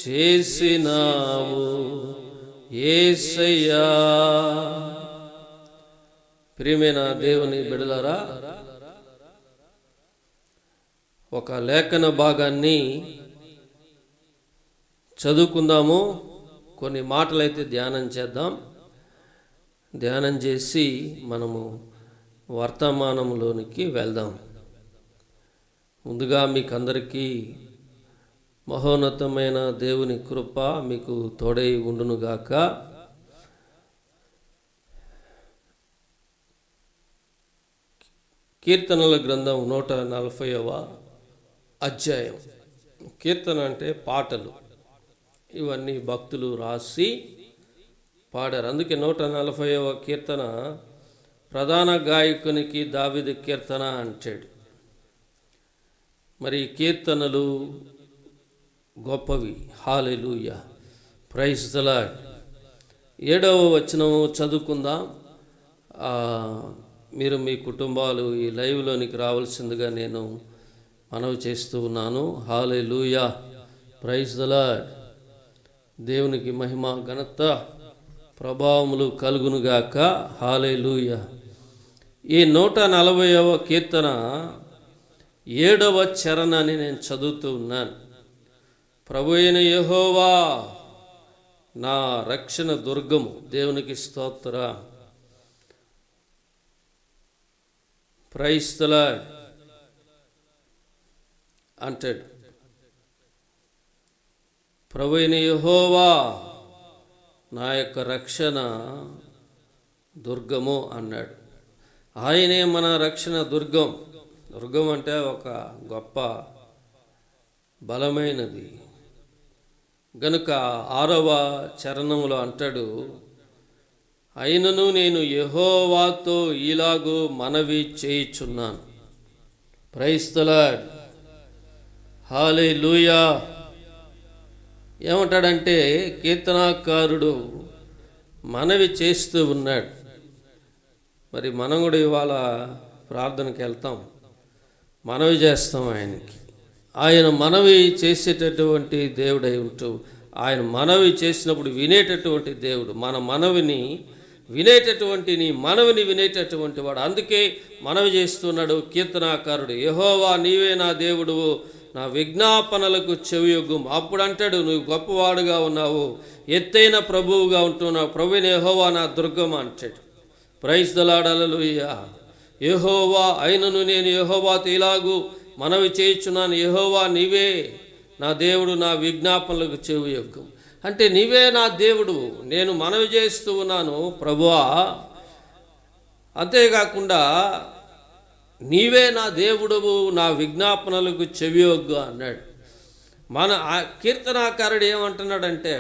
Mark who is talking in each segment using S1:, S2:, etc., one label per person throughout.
S1: చేసినావు యేసయ్యా. ప్రియమైన దేవుని బిడ్డలారా, ఒక లేఖన భాగాన్ని చదువుకుందాము. కొన్ని మాటలైతే ధ్యానం చేద్దాం. ధ్యానం చేసి మనము వర్తమానంలోనికి వెళ్దాం. ముందుగా మీకు అందరికీ మహోన్నతమైన దేవుని కృప మీకు తోడై ఉండునుగాక. కీర్తనల గ్రంథం 140వ అధ్యాయం. కీర్తన అంటే పాటలు, ఇవన్నీ భక్తులు రాసి పాడారు. అందుకే 140వ కీర్తన ప్రధాన గాయకునికి దావీదు కీర్తన అంటాడు. మరి కీర్తనలు గొప్పవి. హల్లెలూయా, ప్రైజ్ ది లార్డ్. 7వ వచనం చదువుకుందాం. మీరు మీ కుటుంబాలు ఈ లైవ్లోనికి రావాల్సిందిగా నేను మనవి చేస్తూ ఉన్నాను. హల్లెలూయా, ప్రైజ్ ది లార్డ్. దేవునికి మహిమ ఘనత ప్రభావములు కలుగునుగాక. హల్లెలూయా. ఈ 140వ కీర్తన 7వ చరణాన్ని నేను చదువుతూ ఉన్నాను. ప్రభు అయిన యెహోవా నా రక్షణ దుర్గము. దేవునికి స్తోత్ర. ప్రైజ్ ది లార్డ్ అంటాడు. ప్రభు అయిన యెహోవా నా యొక్క రక్షణ దుర్గము అన్నాడు. ఆయనే మన రక్షణ దుర్గం. దుర్గం అంటే ఒక గొప్ప బలమైనది గనుక 6వ చరణంలో అంటాడు, అయినను నేను యెహోవాతో ఇలాగూ మనవి చేయుచున్నాను. Praise the Lord. హల్లెలూయా. ఏమంటాడంటే కీర్తనాకారుడు మనవి చేస్తూ ఉన్నాడు. మరి మనం కూడా ఇవాళ ప్రార్థనకి వెళ్తాం, మనవి చేస్తాం ఆయనకి. ఆయన మనవి చేసేటటువంటి దేవుడై ఉంటూ, ఆయన మనవి చేసినప్పుడు వినేటటువంటి దేవుడు. మన మనవిని వినేటటువంటి, నీ మనవిని వినేటటువంటి వాడు. అందుకే మనవి చేస్తున్నాడు కీర్తనాకారుడు, యెహోవా నీవే నా దేవుడు, నా విజ్ఞాపనలకు చెవియొగ్గు. అప్పుడు అంటాడు, నువ్వు గొప్పవాడుగా ఉన్నావు, ఎత్తైన ప్రభువుగా ఉంటున్నావు. ప్రభువైన యెహోవా నా దుర్గం అంటాడు. Praise the Lord. హల్లెలూయా. యెహోవా అయినను నేను యెహోవాతో ఇలాగూ మనవి చేయుచున్నాను, యెహోవా నీవే నా దేవుడు, నా విజ్ఞాపనలకు చెవియొగ్గు. అంటే నీవే నా దేవుడు, నేను మనవి చేస్తూ ఉన్నాను ప్రభువా. అంతేకాకుండా నీవే నా దేవుడువు, నా విజ్ఞాపనలకు చెవియొగ్గు అన్నాడు. మన కీర్తనాకారుడు ఏమంటున్నాడంటే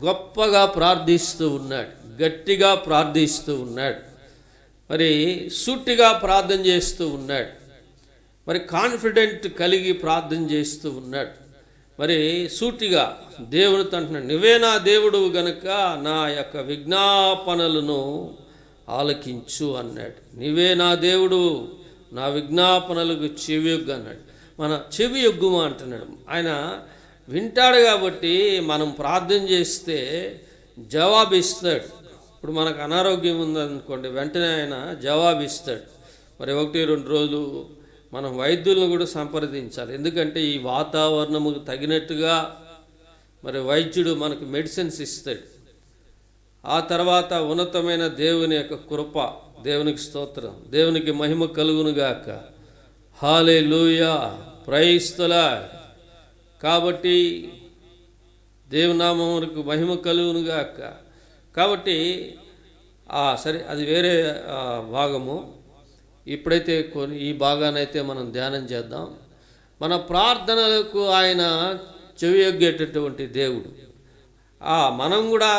S1: గొప్పగా ప్రార్థిస్తూ ఉన్నాడు, గట్టిగా ప్రార్థిస్తూ ఉన్నాడు, మరి సూటిగా ప్రార్థన చేస్తూ ఉన్నాడు, మరి కాన్ఫిడెంట్ కలిగి ప్రార్థన చేస్తూ ఉన్నాడు. మరి సూటిగా దేవునితో అంటున్నాడు, నువ్వే నా దేవుడు గనుక నా యొక్క విజ్ఞాపనలను ఆలకించు అన్నాడు. నీవే నా దేవుడు, నా విజ్ఞాపనలకు చెవియొగ్గు అన్నాడు. మన చెవియొగ్గుమా అంటున్నాడు. ఆయన వింటాడు కాబట్టి మనం ప్రార్థన చేస్తే జవాబిస్తాడు. ఇప్పుడు మనకు అనారోగ్యం ఉందనుకోండి, వెంటనే ఆయన జవాబిస్తాడు. మరి 1-2 రోజులు మనం వైద్యులను కూడా సంప్రదించాలి. ఎందుకంటే ఈ వాతావరణముకు తగినట్టుగా మరి వైద్యుడు మనకు మెడిసిన్స్ ఇస్తాడు. ఆ తర్వాత ఉన్నతమైన దేవుని యొక్క కృప, దేవునికి స్తోత్రం, దేవునికి మహిమ కలుగునుగాక. హల్లెలూయా, ప్రైజ్ ది లార్డ్. కాబట్టి దేవునామమునకు మహిమ కలుగునుగాక. కాబట్టి సరే, అది వేరే భాగము. ఇప్పుడైతే ఈ భాగానైతే మనం ధ్యానం చేద్దాం. మన ప్రార్థనలకు ఆయన చెవియొగ్గేటటువంటి దేవుడు. మనం కూడా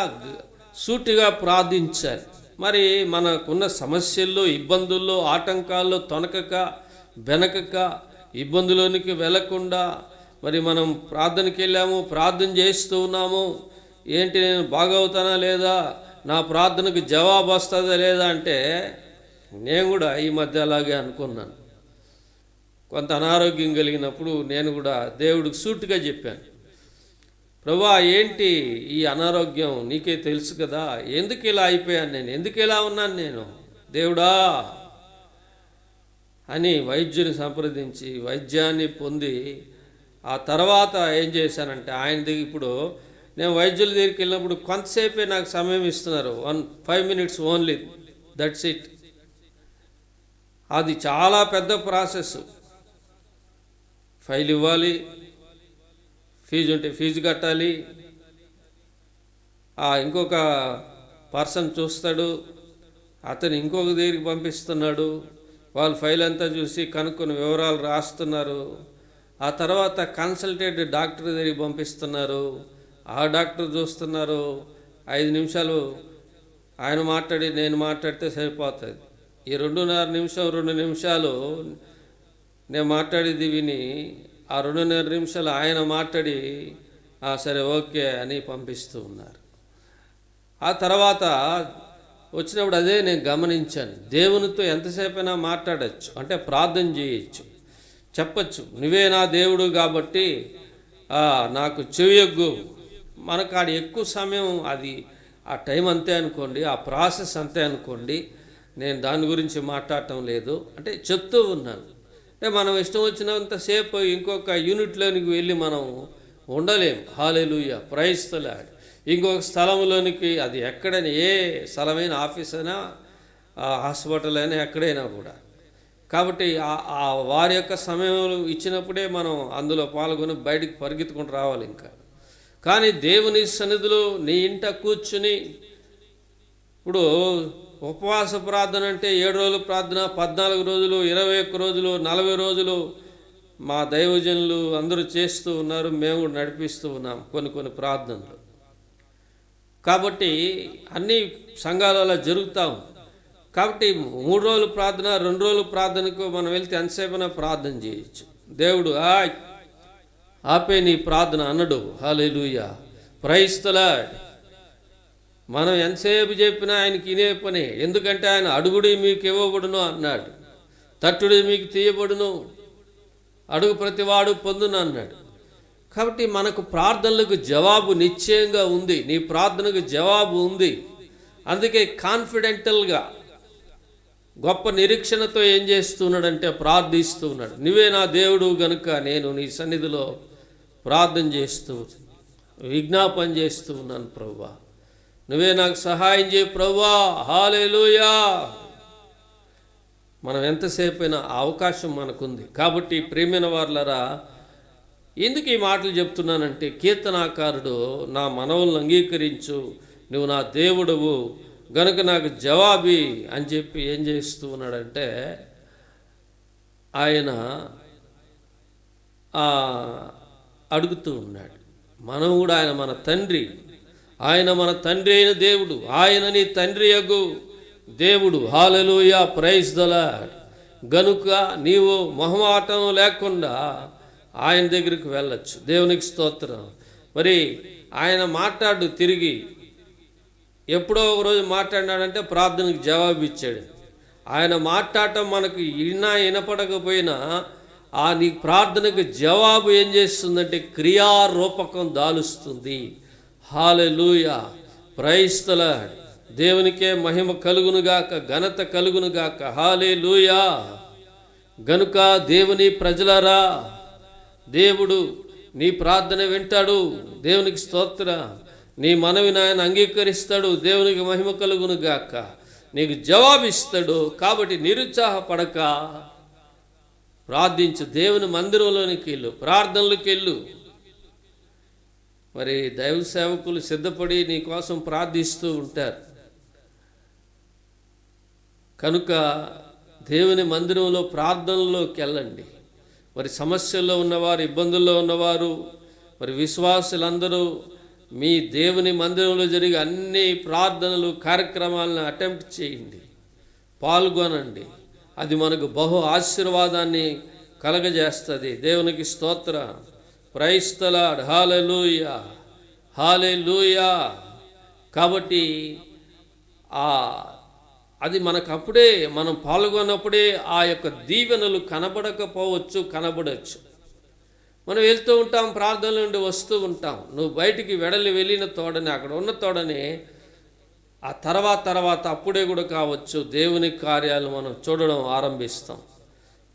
S1: సూటిగా ప్రార్థించాలి. మరి మనకున్న సమస్యల్లో, ఇబ్బందుల్లో, ఆటంకాల్లో తొనకక వెనకక, ఇబ్బందులోనికి వెళ్లకుండా మరి మనం ప్రార్థనకి వెళ్ళాము, ప్రార్థన చేస్తూ ఉన్నాము. ఏంటి, నేను బాగవుతానా లేదా, నా ప్రార్థనకు జవాబు వస్తుందా లేదా అంటే, నేను కూడా ఈ మధ్య అలాగే అనుకున్నాను. కొంత అనారోగ్యం కలిగినప్పుడు నేను కూడా దేవుడికి సూటిగా చెప్పాను, ప్రభువా ఏంటి ఈ అనారోగ్యం, నీకే తెలుసు కదా, ఎందుకు ఇలా అయిపోయాను నేను, ఎందుకు ఇలా ఉన్నాను నేను దేవుడా అని వైద్యుని సంప్రదించి వైద్యాన్ని పొంది ఆ తర్వాత ఏం చేశానంటే ఆయన దగ్గర ఇప్పుడు నేను వైద్యుల దగ్గరికి వెళ్ళినప్పుడు కొంతసేపే నాకు సమయం ఇస్తున్నారు, 5 minutes ఓన్లీ, దట్స్ ఇట్. అది చాలా పెద్ద ప్రాసెస్. ఫైల్ ఇవ్వాలి, ఫీజు ఉంటే ఫీజు కట్టాలి, ఇంకొక పర్సన్ చూస్తాడు, అతను ఇంకొక దగ్గరికి పంపిస్తున్నాడు, వాళ్ళు ఫైల్ అంతా చూసి కనుక్కొని వివరాలు రాస్తున్నారు, ఆ తర్వాత కన్సల్టేట్ డాక్టర్ దగ్గరికి పంపిస్తున్నారు, ఆ డాక్టర్ చూస్తున్నారు, 5 నిమిషాలు ఆయన మాట్లాడి నేను మాట్లాడితే సరిపోతుంది. ఈ 2 నిమిషాలు నేను మాట్లాడేది విని ఆ 2.5 నిమిషాలు ఆయన మాట్లాడి సరే ఓకే అని పంపిస్తూ ఉన్నారు. ఆ తర్వాత వచ్చినప్పుడు అదే నేను గమనించాను, దేవునితో ఎంతసేపైనా మాట్లాడచ్చు, అంటే ప్రార్థన చేయొచ్చు, చెప్పచ్చు, నువ్వే నా దేవుడు కాబట్టి నాకు చెవియొగ్గు. మనకు ఆడ ఎక్కువ సమయం అది ఆ టైం అంతే అనుకోండి, ఆ ప్రాసెస్ అంతే అనుకోండి, నేను దాని గురించి మాట్లాడటం లేదు అంటే చెప్తూ ఉన్నాను. అంటే మనం ఇష్టం వచ్చినంతసేపు ఇంకొక యూనిట్లోనికి వెళ్ళి మనం ఉండలేం. హల్లెలూయా, ప్రైజ్ ది లార్డ్. ఇంకొక స్థలంలోనికి, అది ఎక్కడైనా, ఏ స్థలమైన, ఆఫీస్ అయినా, హాస్పిటల్ అయినా, ఎక్కడైనా కూడా. కాబట్టి వారి యొక్క సమయం ఇచ్చినప్పుడే మనం అందులో పాల్గొని బయటికి పరిగెత్తుకుంటూ రావాలి. ఇంకా కానీ దేవుని సన్నిధిలో నీ ఇంట కూర్చుని, ఇప్పుడు ఉపవాస ప్రార్థన అంటే 7 రోజులు ప్రార్థన, 14 రోజులు, 21 రోజులు, 40 రోజులు మా దైవజనులు అందరూ చేస్తూ ఉన్నారు, మేము కూడా నడిపిస్తూ ఉన్నాం కొన్ని ప్రార్థనలు. కాబట్టి అన్ని సంఘాలలో జరుగుతాం. కాబట్టి 3 రోజులు ప్రార్థన, 2 రోజులు ప్రార్థనకు మనం వెళ్తే ఎంతసేపైనా ప్రార్థన చేయొచ్చు. దేవుడు ఆపే నీ ప్రార్థన అన్నడు. హల్లెలూయా, ప్రైజ్ ది లార్డ్. మనం ఎంతసేపు చెప్పినా ఆయనకి ఇనే పని. ఎందుకంటే ఆయన అడుగుడి మీకు ఇవ్వబడును అన్నాడు, తట్టుడి మీకు తీయబడును, అడుగు ప్రతివాడు పొందును అన్నాడు. కాబట్టి మనకు ప్రార్థనలకు జవాబు నిశ్చయంగా ఉంది, నీ ప్రార్థనకు జవాబు ఉంది. అందుకే కాన్ఫిడెంటల్గా గొప్ప నిరీక్షణతో ఏం చేస్తున్నాడంటే ప్రార్థిస్తూ ఉన్నాడు. నువ్వే నా దేవుడు గనుక నేను నీ సన్నిధిలో ప్రార్థన చేస్తూ విజ్ఞాపన చేస్తూ ఉన్నాను ప్రభువా, నువ్వే నాకు సహాయం చేయి ప్రభువా. హల్లెలూయా. మనం ఎంతసేపైనా అవకాశం మనకుంది. కాబట్టి ప్రియమైన వారలారా, ఎందుకు ఈ మాటలు చెప్తున్నానంటే, కీర్తనాకారుడు నా మనవులను అంగీకరించు, నువ్వు నా దేవుడవు గనుక నాకు జవాబి అని చెప్పి ఏం చేస్తూ ఉన్నాడంటే, ఆయన అడుగుతూ ఉన్నాడు. మనం కూడా ఆయన మన తండ్రి, ఆయన మన తండ్రి అయిన దేవుడు, ఆయన నీ తండ్రి యగు దేవుడు. హల్లెలూయా, ప్రైజ్ ది లార్డ్. గనుక నీవు మొహమాటం లేకుండా ఆయన దగ్గరికి వెళ్ళచ్చు. దేవునికి స్తోత్రం. మరి ఆయన మాట్లాడు తిరిగి, ఎప్పుడో ఒకరోజు మాట్లాడినాడంటే ప్రార్థనకు జవాబు ఇచ్చాడు. ఆయన మాట్లాడటం మనకు వినపడకపోయినా నీ ప్రార్థనకు జవాబు ఏం చేస్తుందంటే క్రియారూపకం దాలుస్తుంది. హల్లెలూయా, ప్రైజ్ ది లార్డ్. దేవునికే మహిమ కలుగునుగాక, ఘనత కలుగునుగాక. హల్లెలూయా. గనుక దేవుని ప్రజలారా, దేవుడు నీ ప్రార్థన వింటాడు. దేవునికి స్తోత్ర. నీ మనవిని ఆయన అంగీకరిస్తాడు. దేవునికి మహిమ కలుగునుగాక. నీకు జవాబిస్తాడు. కాబట్టి నిరుత్సాహపడక ప్రార్థించు. దేవుని మందిరంలోనికి వెళ్ళు, ప్రార్థనలకు వెళ్ళు. మరి దైవ సేవకులు సిద్ధపడి నీ కోసం ప్రార్థిస్తూ ఉంటారు. కనుక దేవుని మందిరంలో ప్రార్థనలోకి వెళ్ళండి. మరి సమస్యల్లో ఉన్నవారు, ఇబ్బందుల్లో ఉన్నవారు, మరి విశ్వాసులందరూ మీ దేవుని మందిరంలో జరిగే అన్ని ప్రార్థనలు, కార్యక్రమాలను అటెంప్ట్ చేయండి, పాల్గొనండి. అది మనకు బహు ఆశీర్వాదాన్ని కలగజేస్తుంది. దేవునికి స్తోత్ర. Praise the Lord. Hallelujah, hallelujah. కాబట్టి అది మనకు అప్పుడే, మనం పాల్గొన్నప్పుడే ఆ యొక్క దీవెనలు కనబడకపోవచ్చు, కనబడవచ్చు. మనం వెళ్తూ ఉంటాం, ప్రార్థనల నుండి వస్తూ ఉంటాం. నువ్వు బయటికి వెళ్ళిన తోడని, అక్కడ ఉన్న తోడని ఆ తర్వాత అప్పుడే కూడా కావచ్చు దేవుని కార్యాలు మనం చూడడం ఆరంభిస్తాం.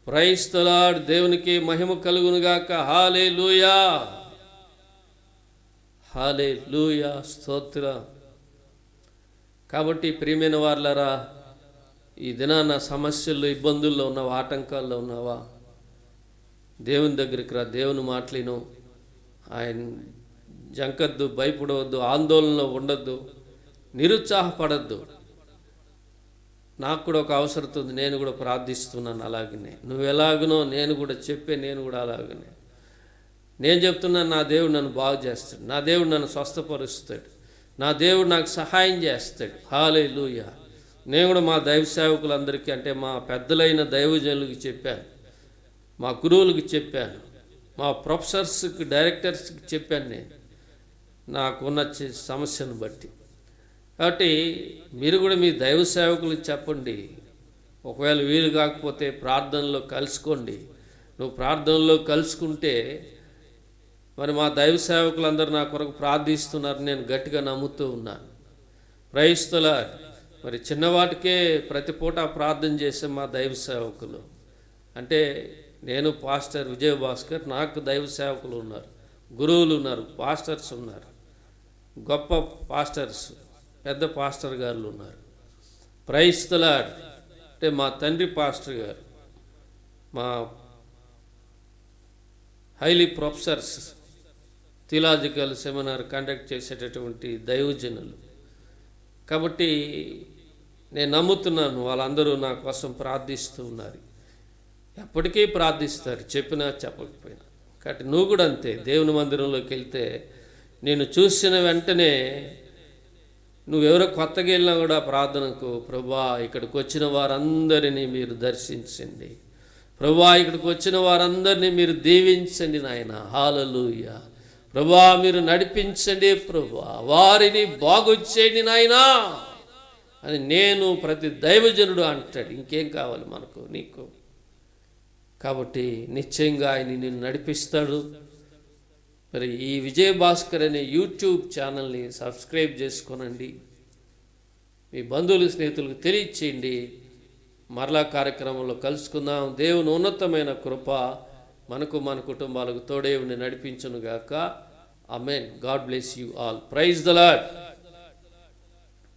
S1: Praise the lord. దేవునికి మహిమ కలుగునుగాక. హల్లెలూయా, హల్లెలూయా, స్తోత్రం. కాబట్టి ప్రియమైన వారలారా, ఈ దినాన సమస్యల్లో, ఇబ్బందుల్లో ఉన్నావా, ఆటంకాల్లో ఉన్నావా, దేవుని దగ్గరికి రా, దేవుని మాటలను. ఆయన జంకద్దు, భయపడవద్దు, ఆందోళనలో ఉండొద్దు, నిరుత్సాహపడద్దు. నాకు కూడా ఒక అవసరం ఉంది, నేను కూడా ప్రార్థిస్తున్నాను అలాగనే. నువ్వు ఎలాగనో నేను కూడా నేను కూడా అలాగనే. నేను చెప్తున్నాను, నా దేవుడు నన్ను బాగు చేస్తాడు, నా దేవుడు నన్ను స్వస్థపరుస్తాడు, నా దేవుడు నాకు సహాయం చేస్తాడు. హల్లెలూయా. నేను కూడా మా దైవ సేవకులందరికీ, అంటే మా పెద్దలైన దైవజనులకి చెప్పాను, మా గురువులకు చెప్పాను, మా ప్రొఫెసర్స్కి, డైరెక్టర్స్కి చెప్పాను నేను నాకున్న సమస్యను బట్టి. కాబట్టి మీరు కూడా మీ దైవ సేవకులకు చెప్పండి. ఒకవేళ వీలు కాకపోతే ప్రార్థనలో కలుసుకోండి. నువ్వు ప్రార్థనలో కలుసుకుంటే మరి మా దైవ సేవకులందరూ నా కొరకు ప్రార్థిస్తున్నారు, నేను గట్టిగా నమ్ముతూ ఉన్నాను. Praise the Lord. మరి చిన్నవాటికే ప్రతి పూట ప్రార్థన చేసే మా దైవ సేవకులు, అంటే నేను పాస్టర్ విజయభాస్కర్, నాకు దైవ సేవకులు ఉన్నారు, గురువులు ఉన్నారు, పాస్టర్స్ ఉన్నారు, గొప్ప పాస్టర్స్, పెద్ద పాస్టర్ గారు ఉన్నారు. Praise the Lord. అంటే మా తండ్రి పాస్టర్ గారు, మా highly professors, theological seminar conduct చేసేటటువంటి దైవజనులు. కాబట్టి నేను నమ్ముతున్నాను, వాళ్ళందరూ నా కోసం ప్రార్థిస్తూ ఉన్నారు. ఎప్పటికీ ప్రార్థిస్తారు, చెప్పినా చెప్పకపోయినా. కాబట్టి నువ్వు కూడా అంతే. దేవుని మందిరంలోకి వెళ్తే నేను చూసిన వెంటనే, నువ్వెవరో కొత్తగా వెళ్ళినా కూడా ప్రార్థనకు, ప్రభువా ఇక్కడికి వచ్చిన వారందరినీ మీరు దర్శించండి, ప్రభువా ఇక్కడికి వచ్చిన వారందరినీ మీరు దీవించండి నాయన, హల్లెలూయా, ప్రభువా మీరు నడిపించండి, ప్రభువా వారిని బాగు చేయండి నాయనా అని నేను ప్రతి దైవజనుడు అంటాడు. ఇంకేం కావాలి మనకు, నీకు? కాబట్టి నిశ్చయంగా ఆయన నిన్ను నడిపిస్తాడు. మరి ఈ విజయభాస్కర్ అనే యూట్యూబ్ ఛానల్ని సబ్స్క్రైబ్ చేసుకోనండి, మీ బంధువులు, స్నేహితులకు తెలియచేయండి. మరలా కార్యక్రమంలో కలుసుకుందాం. దేవుని ఉన్నతమైన కృప మనకు, మన కుటుంబాలకు తోడే ఉండి నడిపించునుగాక. Amen. God bless you all. Praise the lord.